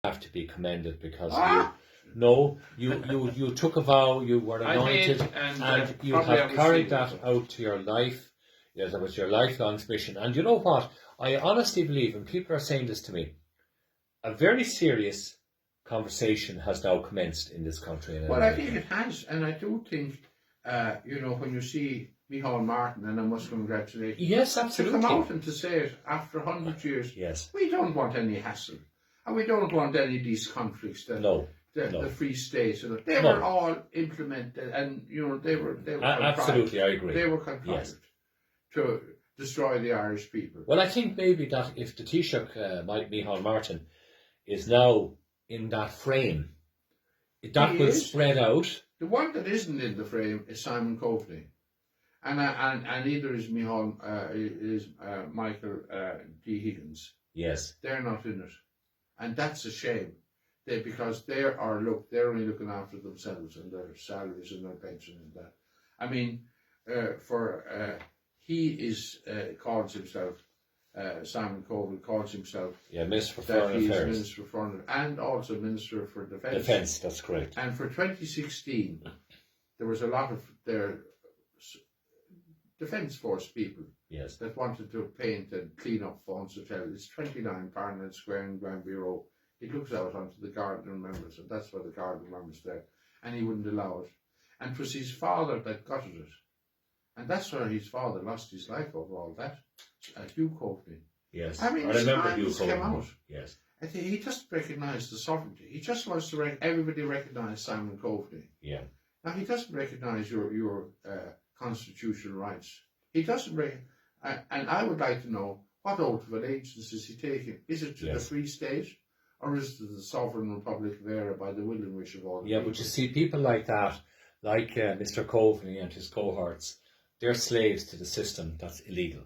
have to be commended because Ah! you took a vow, you were anointed, and you have carried that out to your life. Yeah, that was your lifelong mission. And you know what? I honestly believe, and people are saying this to me, a very serious conversation has now commenced in this country. Well, I think it has, and I do think, when you see Micheál Martin, and I must congratulate you. Yes, absolutely. To come out and to say it after 100 years, yes, we don't want any hassle, and we don't want any of these conflicts. The Free State, they were all implemented, and they were absolutely, I agree. They were contrived to destroy the Irish people. Well, I think maybe that if the Taoiseach, Micheál Martin, is now in that frame, that will spread out. The one that isn't in the frame is Simon Coveney, and neither is Michael D. Higgins. Yes, they're not in it, and that's a shame. Because they're only looking after themselves and their salaries and their pension and that. I mean, calls himself. Simon Coveney calls himself Minister for Foreign Affairs. Minister for Foreign and also Minister for Defence. Defence, that's correct. And for 2016, there was a lot of their Defence Force people that wanted to paint and clean up Vaughan's Hotel. It's 29 Parliament Square in Granby Road. It looks out onto the garden members, and that's why the garden members there. And he wouldn't allow it. And it was his father that gutted it. And that's where his father lost his life over all that. Hugh Coveney. Yes, I mean, I remember Hugh came Coveney. out. Yes. I think he doesn't recognise the sovereignty. He just wants to everybody recognise Simon Coveney. Yeah. Now, he doesn't recognise your constitutional rights. He doesn't and I would like to know, what oath of allegiance is he taking? Is it to the Free State? Or is it the Sovereign Republic of Ireland by the will and wish of all the people? But you see, people like that, like Mr. Coveney and his cohorts, they're slaves to the system that's illegal.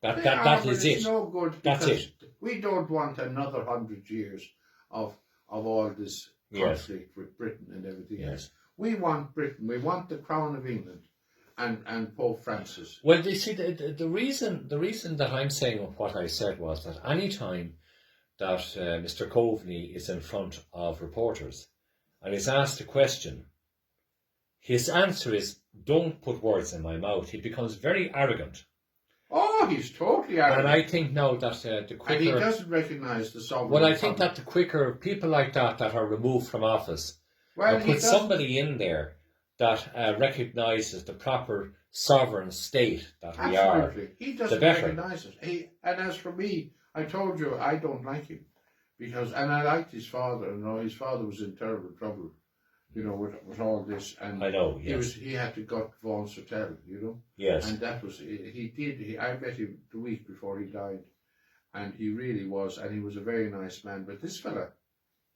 That is it. It's no good. That's it. We don't want another 100 years of all this conflict with Britain and everything else. We want Britain. We want the Crown of England and Pope Francis. Well, you see, the reason that I'm saying what I said was that any time that Mr. Coveney is in front of reporters and is asked a question, his answer is, don't put words in my mouth. He becomes very arrogant. Oh, he's totally arrogant. And I think now that the quicker... And he doesn't recognise the sovereign... Well, I think that the quicker people like that are removed from office, put somebody in there that recognises the proper sovereign state that we are, he doesn't recognise it. And as for me, I told you I don't like him and I liked his father. His father was in terrible trouble, with all this. And I know. Yes. He had to gut Vaughan's Hotel, Yes. And that was he did. I met him the week before he died, and he really was, and he was a very nice man. But this fella,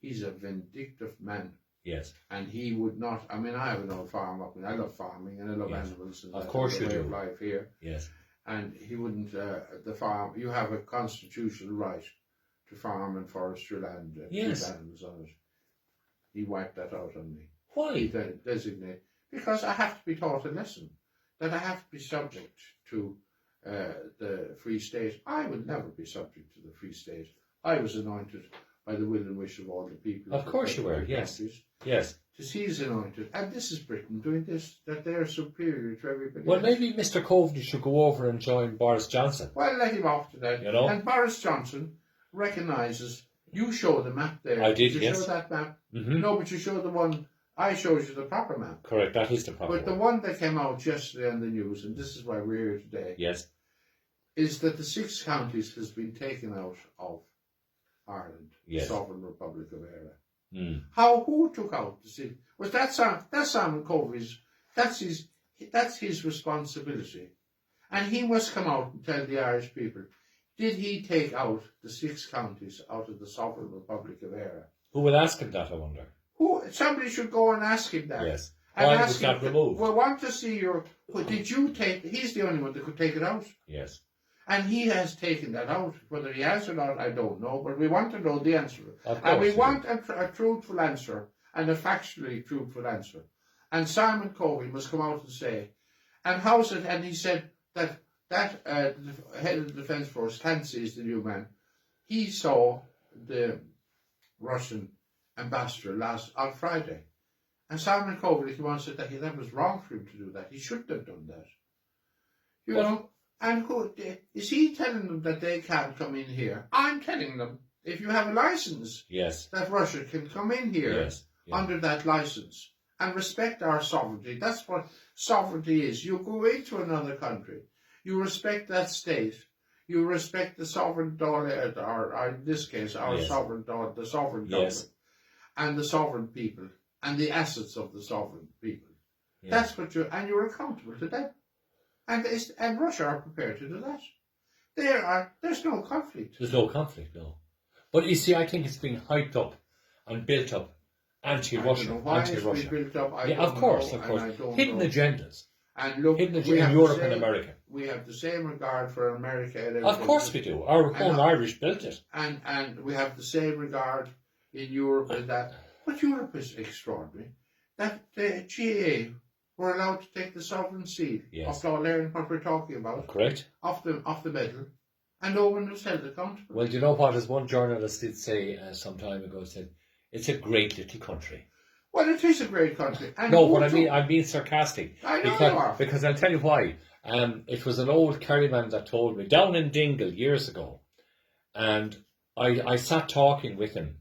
he's a vindictive man. Yes. And he would not. I mean, I have an old farm up, and I love farming and I love animals. And of course you do. Of life here. Yes. And he wouldn't, the farm, you have a constitutional right to farm and forestry land and keep animals on it. He wiped that out on me. Why? He designated, because I have to be taught a lesson, that I have to be subject to the Free State. I would never be subject to the Free State. I was anointed by the will and wish of all the people. Of course you were, yes. Yes. To see is anointed, and this is Britain doing this, that they're superior to everybody Well, else. maybe Mr. Coveney should go over and join Boris Johnson. Well, let him off to that. And Boris Johnson recognises, you show the map there. I did, you show that map? Mm-hmm. No, but you show the one, I showed you the proper map. Correct, that is the proper But the one that came out yesterday on the news, and this is why we're here today, is that the 6 counties has been taken out of Ireland, the Sovereign Republic of Ireland. Who took out the city? Was that's Simon Coveney's, that's his responsibility. And he must come out and tell the Irish people, did he take out the 6 counties out of the Sovereign Republic of Ireland? Who will ask him that, I wonder? Somebody should go and ask him that. Yes. And why ask was that him, removed? We want to see did you take, he's the only one that could take it out. Yes. And he has taken that out. Whether he has or not, I don't know. But we want to know the answer. Of course, and we want a truthful answer, and a factually truthful answer. And Simon Coveney must come out and say, and how's it? And he said that the head of the Defence Force, Clancy is the new man. He saw the Russian ambassador on Friday. And Simon Coveney came on and said that was wrong for him to do that. He shouldn't have done that. You know, and is he telling them that they can't come in here? I'm telling them, if you have a license, that Russia can come in here under that license and respect our sovereignty. That's what sovereignty is. You go into another country, you respect that state, you respect the sovereign dollar, or in this case, our sovereign dollar, the sovereign government, and the sovereign people, and the assets of the sovereign people. That's what you're accountable to them. And Russia are prepared to do that. There's no conflict. There's no conflict, no. But you see, I think it's being hyped up and built up anti-Russia. Anti-Russia. It's built up. Of course. Hidden agendas. And look, in Europe and America. We have the same regard for America. And of course we do. Our own Irish built it. And we have the same regard in Europe and that. But Europe is extraordinary. That the GAA were allowed to take the sovereign seal of Dáil Éireann, what we're talking about. Correct. Off the medal. And no one was held accountable. Well, do you know what? As one journalist did say some time ago, said, it's a great little country. Well, it is a great country. And no, but I'm being sarcastic. I know you are. Because I'll tell you why. It was an old Kerryman that told me, down in Dingle years ago, and I sat talking with him,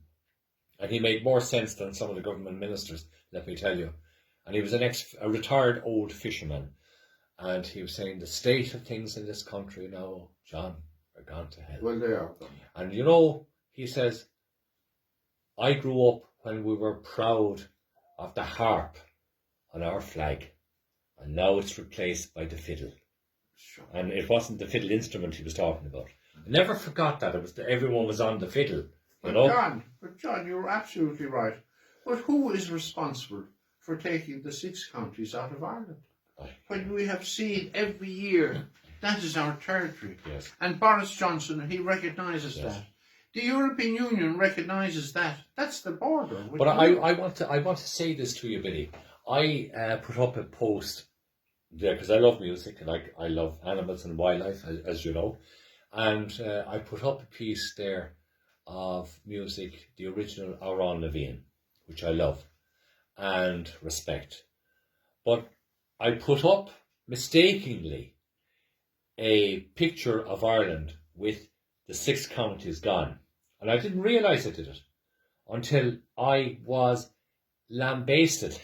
and he made more sense than some of the government ministers, let me tell you. And he was a retired old fisherman, and he was saying, the state of things in this country now, John, are gone to hell. Well, they are. And you know, he says, I grew up when we were proud of the harp on our flag, and now it's replaced by the fiddle. Sure. And it wasn't the fiddle instrument he was talking about. I never forgot that. It was everyone was on the fiddle. You know? But John, you're absolutely right. But who is responsible for taking the 6 counties out of Ireland? When we have seen every year that is our territory. Yes. And Boris Johnson, he recognises that. The European Union recognises that. That's the border. But I want to say this to you, Billy. I put up a post there because I love music and I love animals and wildlife, as you know. And I put up a piece there of music, the original Áran Levine, which I love and respect. But I put up, mistakenly, a picture of Ireland with the 6 counties gone. And I didn't realise I did it until I was lambasted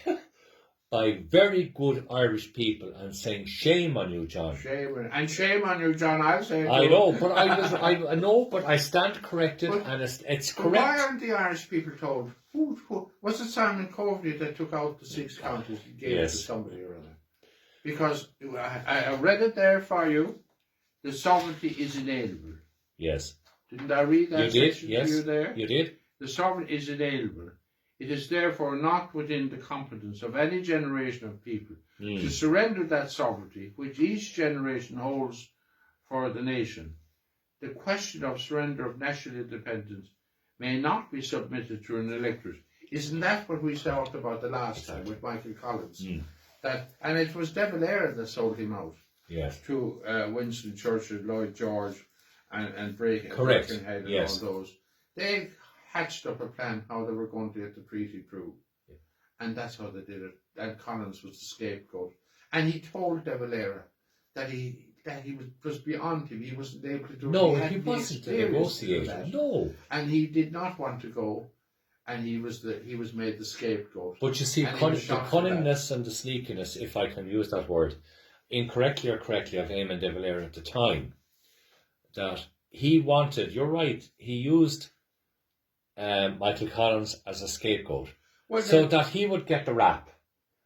by very good Irish people and saying, shame on you, John. Shame on you, John, I'll say it. I know, but I know, but I stand corrected, and it's correct. Why aren't the Irish people told? Who was it Simon Coveney that took out the 6 counties and gave it to somebody or other? Because I read it there for you. The sovereignty is inalienable. Yes. Didn't I read that section to you there? You did. The sovereignty is inalienable. It is therefore not within the competence of any generation of people to surrender that sovereignty which each generation holds for the nation. The question of surrender of national independence may not be submitted to an electorate. Isn't that what we talked about the last time with Michael Collins? And it was De Valera that sold him out to Winston Churchill, Lloyd George, and Birkenhead and all those. They hatched up a plan how they were going to get the treaty through. And that's how they did it. And Collins was the scapegoat. And he told De Valera that he was beyond him. He wasn't able to do it. No, he wasn't a negotiator. No. And he did not want to go. And he was made the scapegoat. But you see, the cunningness and the sneakiness, if I can use that word, incorrectly or correctly, of Eamon De Valera at the time, that he wanted, you're right, he used Michael Collins as a scapegoat, so that he would get the rap,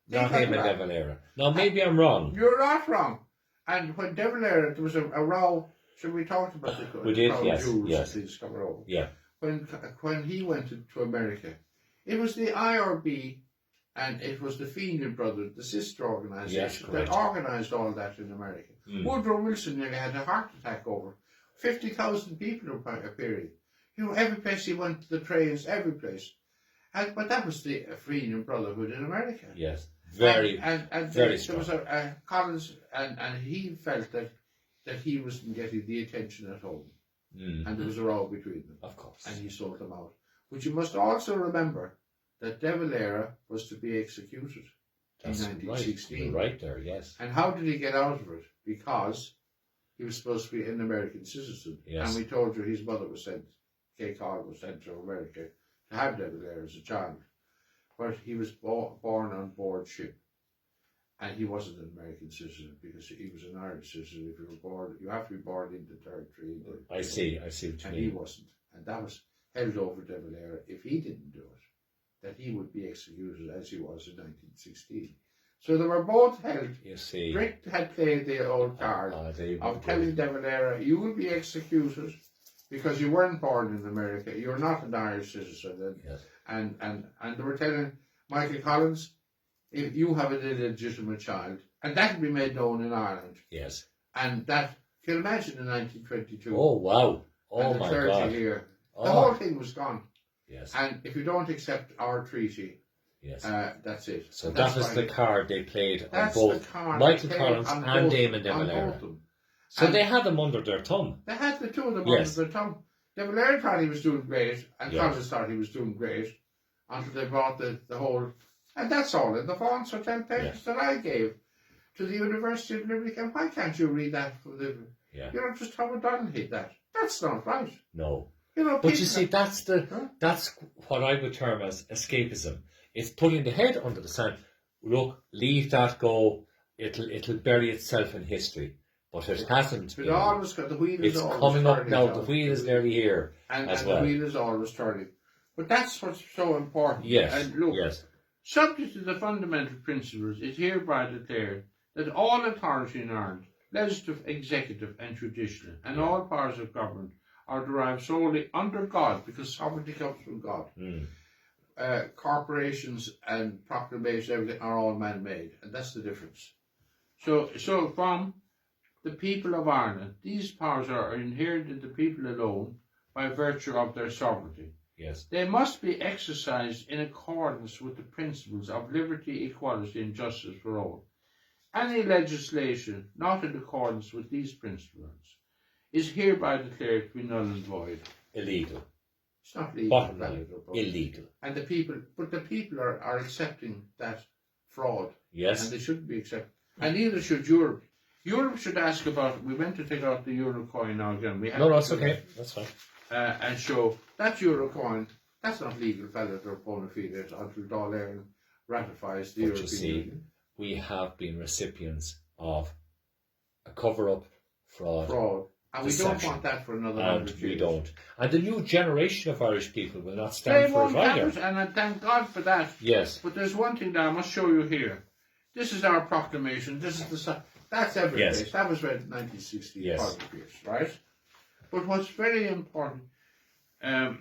not Eamon De Valera. Now, maybe I'm wrong. You're not wrong. And when De Valera, there was a row, should we talk about the we did, yes. Yeah. When he went to America, it was the IRB and it was the Fenian Brothers, the sister organisation, that organised all that in America. Woodrow Wilson nearly had a heart attack over 50,000 people appearing. You know, every place he went, the trains, every place. But that was the Fenian Brotherhood in America. Yes, very strong. There was a Collins, and he felt that he wasn't getting the attention at home. And there was a row between them. Of course. And he sold them out. But you must also remember that De Valera was to be executed in 1916. Right there, yes. And how did he get out of it? Because he was supposed to be an American citizen. Yes. And we told you his mother was sent, Kay Call was sent to America to have De Valera as a child. But he was born on board ship. And he wasn't an American citizen because he was an Irish citizen. If you were born, you have to be born in the territory. I see what you mean. And he wasn't. And that was held over De Valera. If he didn't do it, that he would be executed as he was in 1916. So they were both held. You see. Brick had played the old card of telling De Valera, you will be executed because you weren't born in America. You're not an Irish citizen. And they were telling Michael Collins, if you have an illegitimate child, and that can be made known in Ireland. Yes. And that, can you imagine in 1922? Oh, wow. Oh, my God. Here, the whole thing was gone. Yes. And if you don't accept our treaty, yes, that's it. So that was the card they played on both Michael Collins and Damon De Valera. So they had them under their thumb. They had the two of them under their thumb. De Valera thought he was doing great, and Collins thought he was doing great, until they brought the whole... And that's all in the Vaughan's Hotel papers that I gave to the University of Limerick. And why can't you read that from the... You know, just how O'Donnell hit that. That's not right. No. You know, but you see, that's what I would term as escapism. It's putting the head under the sand. Look, leave that go. It'll bury itself in history. But it hasn't. But always got the wheel is always coming up now. The wheel is nearly here and well. The wheel is always turning. But that's what's so important. Yes. And look, subject to the fundamental principles, it hereby declared that all authority in Ireland, legislative, executive, and judicial, and all powers of government are derived solely under God, because sovereignty comes from God. Corporations and proclamations, everything are all man-made, and that's the difference. So from the people of Ireland, these powers are inherited in the people alone by virtue of their sovereignty. Yes. They must be exercised in accordance with the principles of liberty, equality, and justice for all. Any legislation not in accordance with these principles is hereby declared to be null and void. Illegal. It's not legal. Illegal. And the people are accepting that fraud. Yes. And they shouldn't be accepting. And neither should Europe. Europe should ask about, we went to take out the euro coin now again. No, that's okay. That's fine. And show that euro coin, that's not legal, valid or bona fides until Dáil Éireann ratifies the European Union. We have been recipients of a cover-up, fraud. And we don't want that for another 100 years. We don't. And the new generation of Irish people will not stand for it either. And I thank God for that. Yes. But there's one thing that I must show you here. This is our proclamation. This is that's every place. That was read in 1960. Yes. Right? But what's very important, the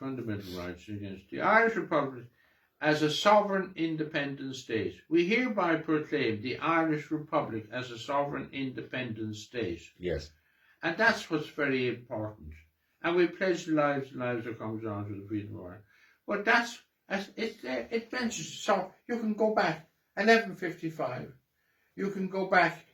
fundamental rights against the Irish Republic as a sovereign independent state. We hereby proclaim the Irish Republic as a sovereign independent state. Yes. And that's what's very important. And we pledge lives that comes down to the freedom of Ireland. But that's, it mentions, so you can go back, 1155, you can go back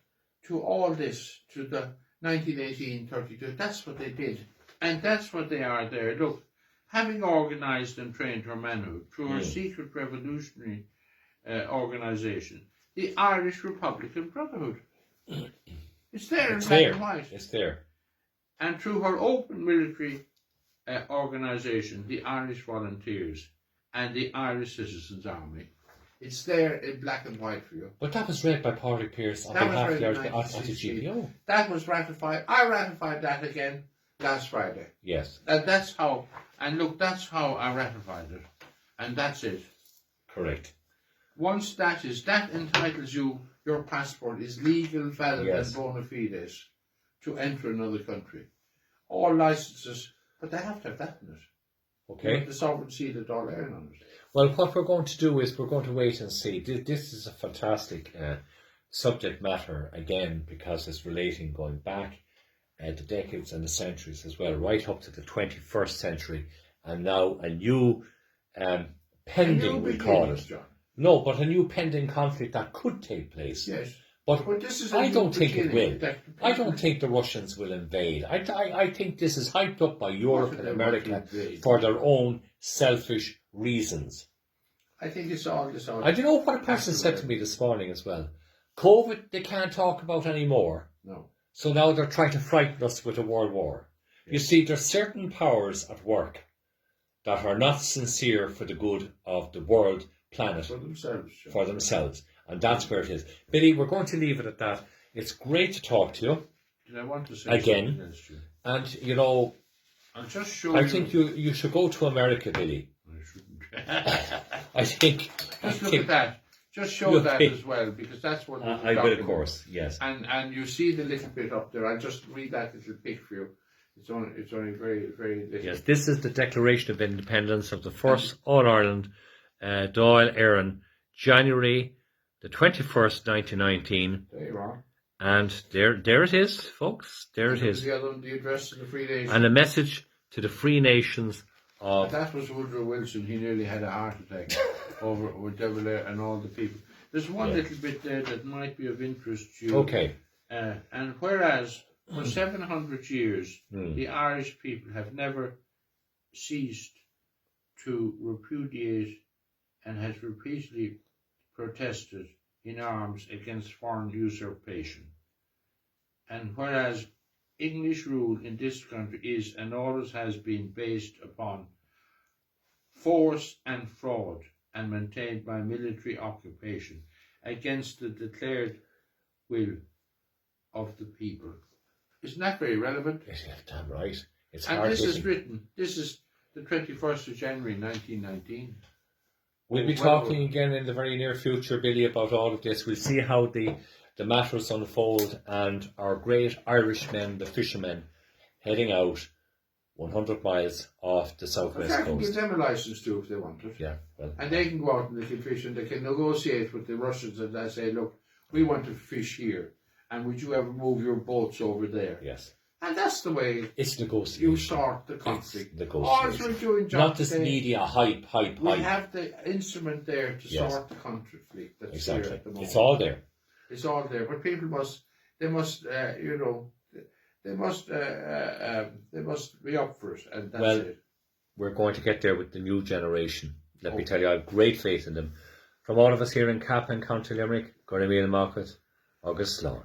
to all this, to the 1918-32, that's what they did. And that's what they are there. Look, having organised and trained her manhood through her secret revolutionary organisation, the Irish Republican Brotherhood. It's there in black and white. It's there. And through her open military organisation, the Irish Volunteers and the Irish Citizens' Army. It's there in black and white for you. But that was read by Pádraig Pearse on behalf of the Irish GPO. That was ratified. I ratified that again last Friday. Yes. And that's how, and look, that's how I ratified it. And that's it. Correct. Once that entitles you, your passport is legal, valid and bona fides to enter another country. All licenses, but they have to have that in it. Okay. The sovereign seal of Dáil Éireann on it. Well, what we're going to do is we're going to wait and see. This is a fantastic subject matter, again, because it's relating going back the decades and the centuries as well, right up to the 21st century, and now a new pending, we call it. John. No, but a new pending conflict that could take place. Yes. But I don't think it will. I don't think the Russians will invade. I think this is hyped up by Europe and America for their own selfish reasons. I think it's all this. And you know what a person said to me this morning as well? COVID, they can't talk about anymore. No. So now they're trying to frighten us with a world war. Yeah. You see, there's certain powers at work that are not sincere for the good of the world, planet, for themselves. And that's where it is. Billy, we're going to leave it at that. It's great to talk to you. Did I want to say again? And, you know, I think you should go to America, Billy. I shouldn't. I think... Just look at that. Just show that as well, because that's what I will, of course, yes. And you see the little bit up there. I'll just read that little pic for you. It's only very, very little. Yes, this is the Declaration of Independence of the first All-Ireland Dáil Éireann, January the 21st, 1919. There you are. And there it is, folks. There it is. The address to the Free Nations. And a message to the Free Nations of... That was Woodrow Wilson. He nearly had a heart attack over with Devil and all the people. There's one little bit there that might be of interest to you. Okay. And whereas for 700 years, the Irish people have never ceased to repudiate and has repeatedly protested in arms against foreign usurpation. And whereas English rule in this country is and always has been based upon force and fraud and maintained by military occupation against the declared will of the people. Isn't that very relevant? Yes, damn right. It's and this is written, this is the 21st of January 1919. We'll be talking again in the very near future, Billy, about all of this. We'll see how the matters unfold, and our great Irishmen, the fishermen, heading out 100 miles off the southwest coast. I can give them a license too if they want it. Yeah, well, and they can go out and they can fish, and they can negotiate with the Russians and they say, look, we want to fish here, and would you ever move your boats over there? Yes. And that's the way it's negotiation. You start the conflict. Negotiation. We're doing not this media hype. We have the instrument there to sort the conflict that's here at the moment. It's all there. It's all there. But people must be up for it, and that's it. We're going to get there with the new generation. Let me tell you, I have great faith in them. From all of us here in Cap and County Limerick, Gormila Market, August Slán.